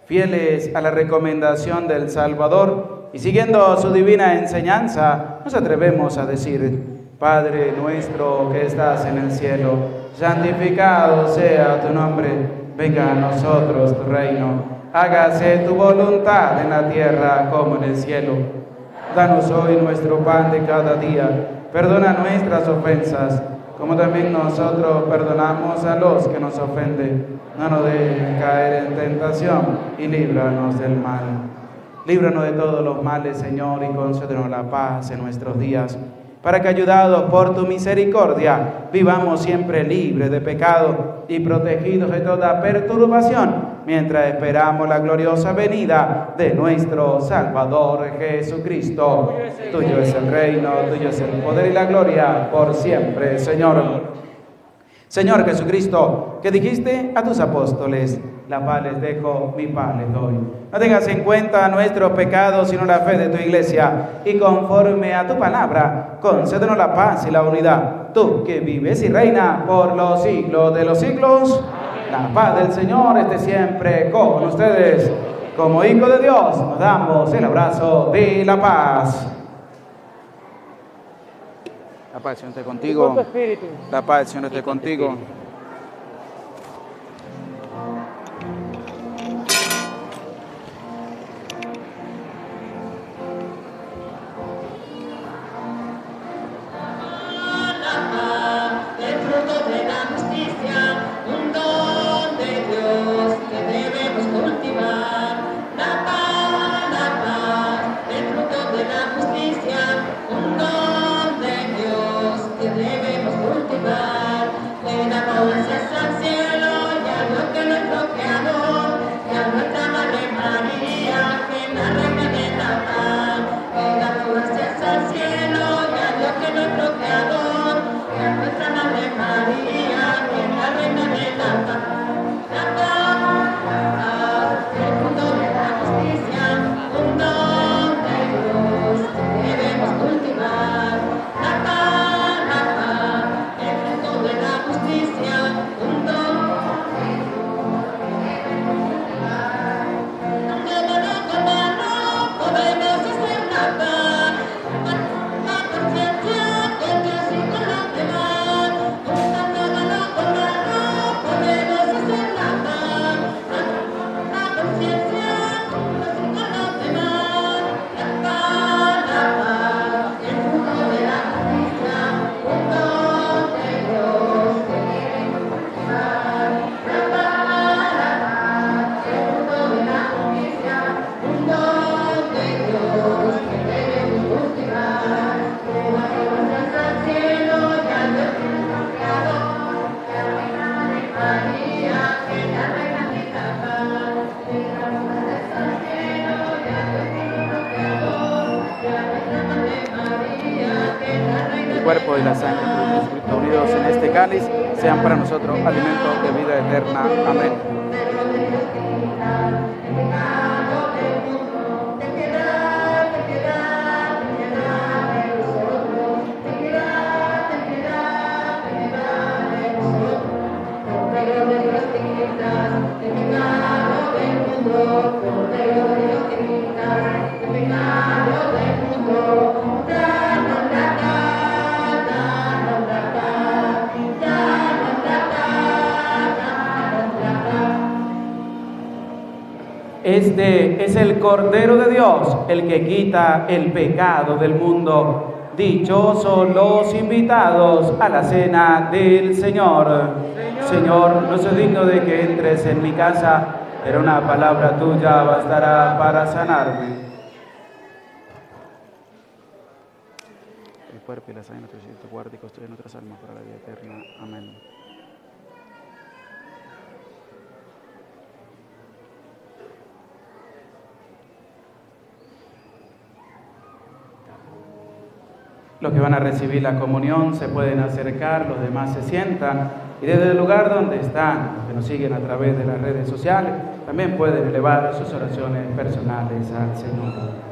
Fieles a la recomendación del Salvador y siguiendo su divina enseñanza, nos atrevemos a decir: Padre nuestro que estás en el cielo, santificado sea tu nombre, venga a nosotros tu reino. Hágase tu voluntad en la tierra como en el cielo. Danos hoy nuestro pan de cada día. Perdona nuestras ofensas, como también nosotros perdonamos a los que nos ofenden. No nos dejes caer en tentación y líbranos del mal. Líbranos de todos los males, Señor, y concédenos la paz en nuestros días, para que, ayudados por tu misericordia, vivamos siempre libres de pecado y protegidos de toda perturbación, mientras esperamos la gloriosa venida de nuestro Salvador Jesucristo. Tuyo es el reino, tuyo es el poder y la gloria por siempre, Señor. Señor Jesucristo, que dijiste a tus apóstoles: la paz les dejo, mi paz les doy. No tengas en cuenta nuestros pecados, sino la fe de tu iglesia. Y conforme a tu palabra, concédenos la paz y la unidad. Tú que vives y reinas por los siglos de los siglos. La paz del Señor esté siempre con ustedes. Como hijos de Dios, nos damos el abrazo de la paz. La paz del Señor esté contigo. La paz del Señor esté contigo. Cuerpo y la sangre de Jesucristo unidos en este cáliz sean para nosotros alimento de vida eterna. Amén. Este es el Cordero de Dios, el que quita el pecado del mundo. Dichosos los invitados a la cena del Señor. Señor, no soy digno de que entres en mi casa, pero una palabra tuya bastará para sanarme. El cuerpo y la sangre de nuestro Espíritu guarda y construye nuestras almas para la vida eterna. Amén. Los que van a recibir la comunión se pueden acercar, los demás se sientan y desde el lugar donde están, los que nos siguen a través de las redes sociales, también pueden elevar sus oraciones personales al Señor.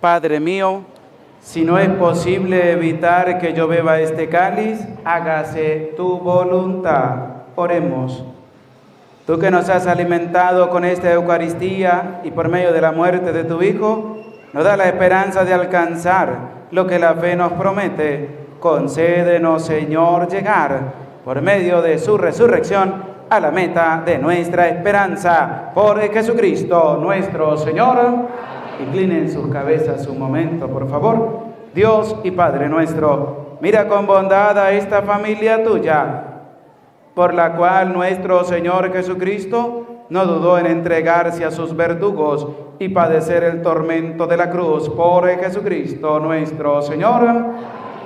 Padre mío, si no es posible evitar que yo beba este cáliz, hágase tu voluntad. Oremos. Tú que nos has alimentado con esta Eucaristía y por medio de la muerte de tu Hijo, nos da la esperanza de alcanzar lo que la fe nos promete. Concédenos, Señor, llegar por medio de su resurrección a la meta de nuestra esperanza. Por Jesucristo nuestro Señor. Inclinen sus cabezas un momento, por favor. Dios y Padre nuestro, mira con bondad a esta familia tuya, por la cual nuestro Señor Jesucristo no dudó en entregarse a sus verdugos y padecer el tormento de la cruz. Por Jesucristo nuestro Señor.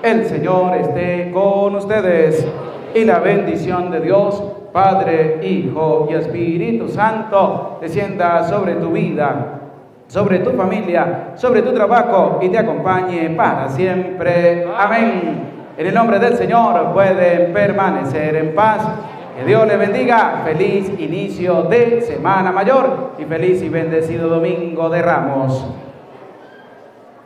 El Señor esté con ustedes, y la bendición de Dios, Padre, Hijo y Espíritu Santo, descienda sobre tu vida, sobre tu familia, sobre tu trabajo y te acompañe para siempre. Amén. En el nombre del Señor pueden permanecer en paz. Que Dios les bendiga. Feliz inicio de Semana Mayor y feliz y bendecido Domingo de Ramos.